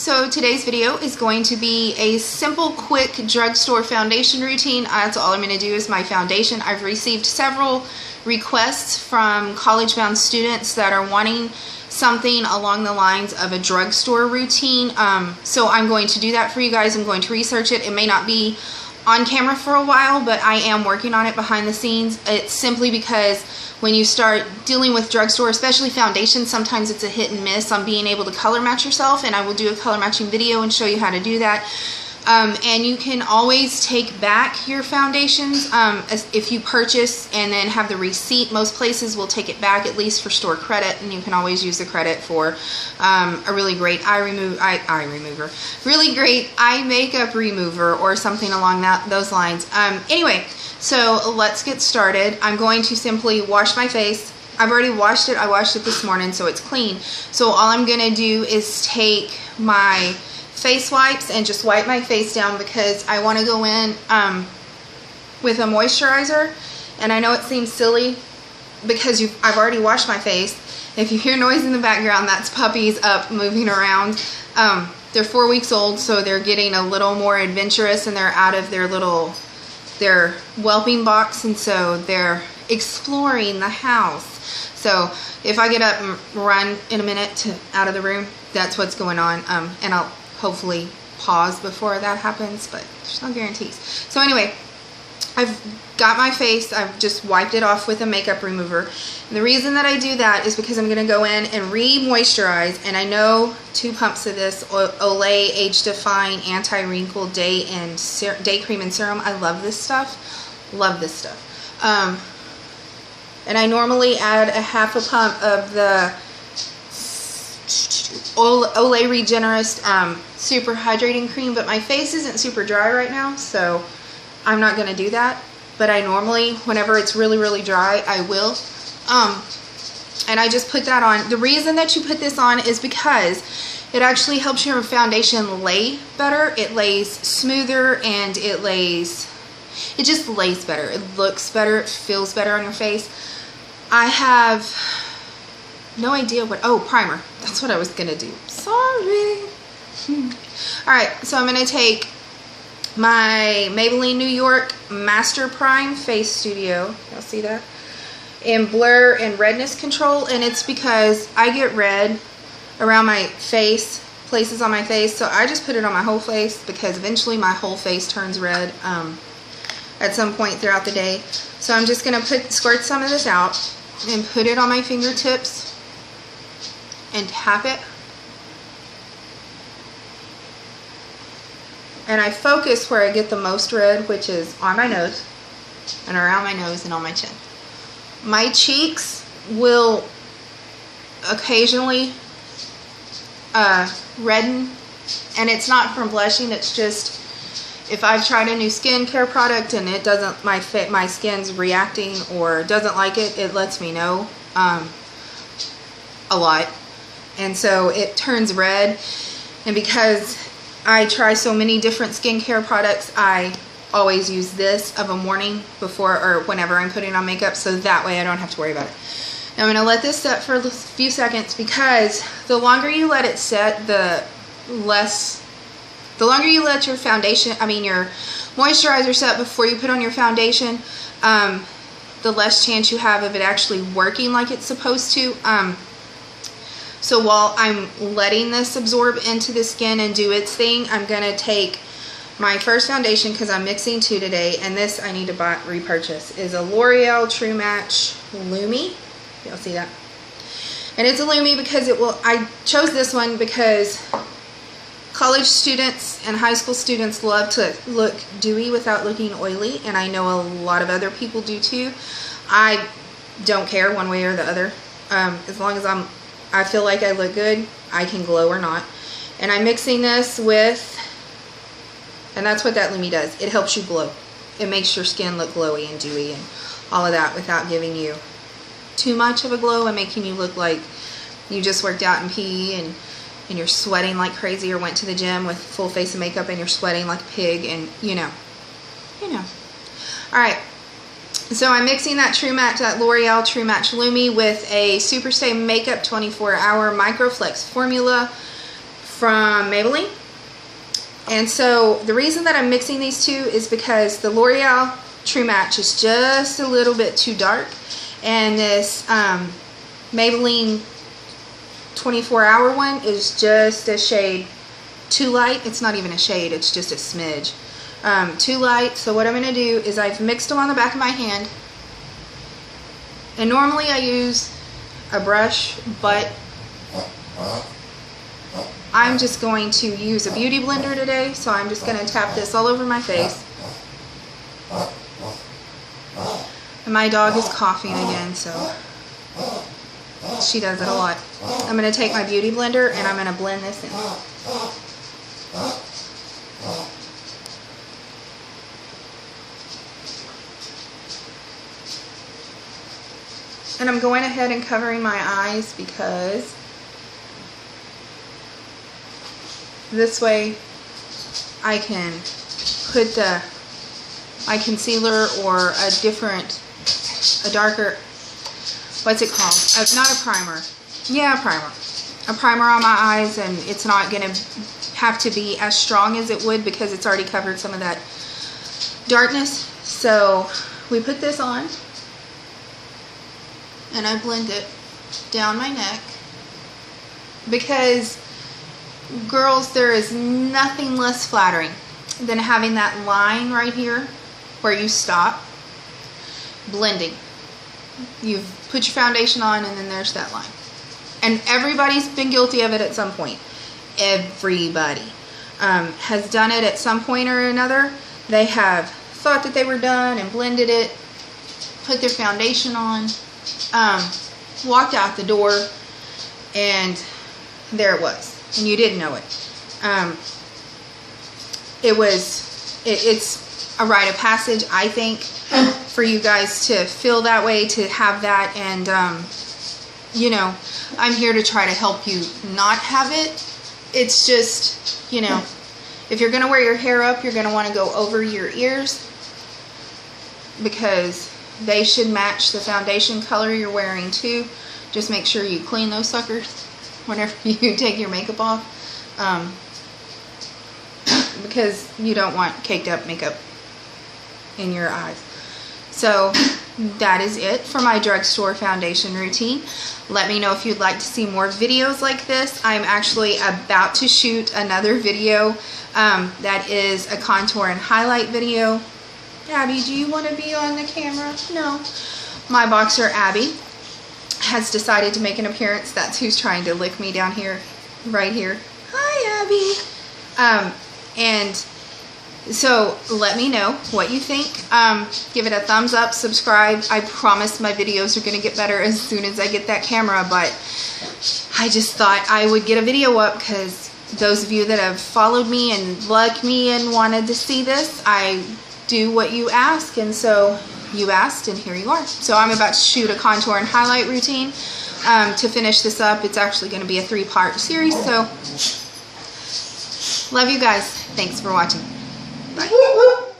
So today's video is going to be a simple, quick drugstore foundation routine. That's all I'm going to do is my foundation. I've received several requests from college-bound students that are wanting something along the lines of a drugstore routine. So I'm going to do that for you guys. I'm going to research it. It may not be on camera for a while, but I am working on it behind the scenes. It's simply because when you start dealing with drugstore, especially foundation, sometimes it's a hit and miss on being able to color match yourself, and I will do a color matching video and show you how to do that. And you can always take back your foundations if you purchase and then have the receipt. Most places will take it back, at least for store credit, and you can always use the credit for a really great really great eye makeup remover or something along those lines. Anyway, so let's get started. I'm going to simply wash my face. I've already washed it. I washed it this morning, so it's clean. So all I'm going to do is take my face wipes and just wipe my face down because I want to go in with a moisturizer. And I know it seems silly because I've already washed my face. If you hear noise in the background, that's puppies up moving around. They're 4 weeks old, so they're getting a little more adventurous and they're out of their whelping box, and so they're exploring the house. So if I get up and run in a minute out of the room, that's what's going on. And I'll hopefully pause before that happens, but there's no guarantees. So anyway, I've got my face, I've just wiped it off with a makeup remover. And the reason that I do that is because I'm going to go in and re-moisturize, and I know 2 pumps of this Olay Age Defying Anti-Wrinkle Day Cream and Serum. I love this stuff. Love this stuff. And I normally add a half a pump of the Olay Regenerist Super Hydrating Cream, but my face isn't super dry right now, so I'm not going to do that. But I normally, whenever it's really, really dry, I will. And I just put that on. The reason that you put this on is because it actually helps your foundation lay better. It lays smoother and it just lays better. It looks better. It feels better on your face. I have no idea what, primer. That's what I was going to do. Sorry. Alright, so I'm going to take my Maybelline New York Master Prime Face Studio. Y'all see that? In Blur and Redness Control, and it's because I get red around my face, places on my face, so I just put it on my whole face because eventually my whole face turns red at some point throughout the day. So I'm just going to squirt some of this out and put it on my fingertips and tap it. And I focus where I get the most red, which is on my nose and around my nose and on my chin. My cheeks will occasionally redden, and it's not from blushing, it's just if I've tried a new skincare product and it doesn't, my skin's reacting or doesn't like it, it lets me know a lot. And so it turns red, and because I try so many different skincare products, I always use this of a morning before or whenever I'm putting on makeup, so that way I don't have to worry about it. Now I'm going to let this set for a few seconds because the longer you let it set, the longer you let your foundation, your moisturizer set before you put on your foundation, the less chance you have of it actually working like it's supposed to. So while I'm letting this absorb into the skin and do its thing, I'm going to take my first foundation because I'm mixing 2 today, and this I need to repurchase, is a Loreal True Match Lumi. You'll see that. And it's a Lumi because I chose this one because college students and high school students love to look dewy without looking oily, and I know a lot of other people do too. I don't care one way or the other. As long as I feel like I look good, I can glow or not. And I'm mixing this with, and that's what that Lumi does. It helps you glow. It makes your skin look glowy and dewy and all of that without giving you too much of a glow and making you look like you just worked out in PE and you're sweating like crazy, or went to the gym with full face of makeup and you're sweating like a pig, and you know. Alright, so I'm mixing that L'Oreal True Match Lumi with a Superstay Makeup 24-Hour Microflex Formula from Maybelline. And so the reason that I'm mixing these two is because the L'Oreal True Match is just a little bit too dark, and this Maybelline 24-hour one is just a shade too light. It's not even a shade, it's just a smidge too light. So what I'm going to do is I've mixed them on the back of my hand, and normally I use a brush, but I'm just going to use a beauty blender today, so I'm just going to tap this all over my face. And my dog is coughing again, so she does it a lot. I'm going to take my beauty blender and I'm going to blend this in. And I'm going ahead and covering my eyes because this way I can put my concealer or a darker, what's it called? Not a primer. Yeah, a primer. A primer on my eyes, and it's not going to have to be as strong as it would because it's already covered some of that darkness. So we put this on, and I blend it down my neck because, girls, there is nothing less flattering than having that line right here where you stop blending. You've put your foundation on and then there's that line. And everybody's been guilty of it at some point. Everybody has done it at some point or another. They have thought that they were done and blended it, put their foundation on, walked out the door, and there it was. And you didn't know it. It's a rite of passage, I think, for you guys to feel that way, to have that, and you know, I'm here to try to help you not have it. It's just, you know, if you're gonna wear your hair up, you're gonna want to go over your ears because they should match the foundation color you're wearing too. Just make sure you clean those suckers whenever you take your makeup off, because you don't want caked up makeup in your eyes. So that is it for my drugstore foundation routine. Let me know if you'd like to see more videos like this. I'm actually about to shoot another video that is a contour and highlight video. Abby, do you want to be on the camera? No. My boxer, Abby, has decided to make an appearance. That's who's trying to lick me down here, right here. Hi, Abby. And so let me know what you think. Give it a thumbs up, subscribe. I promise my videos are going to get better as soon as I get that camera, but I just thought I would get a video up because those of you that have followed me and liked me and wanted to see this, I do what you ask, and so you asked and here you are. So I'm about to shoot a contour and highlight routine to finish this up. It's actually going to be a 3-part series, so love you guys. Thanks for watching. Bye.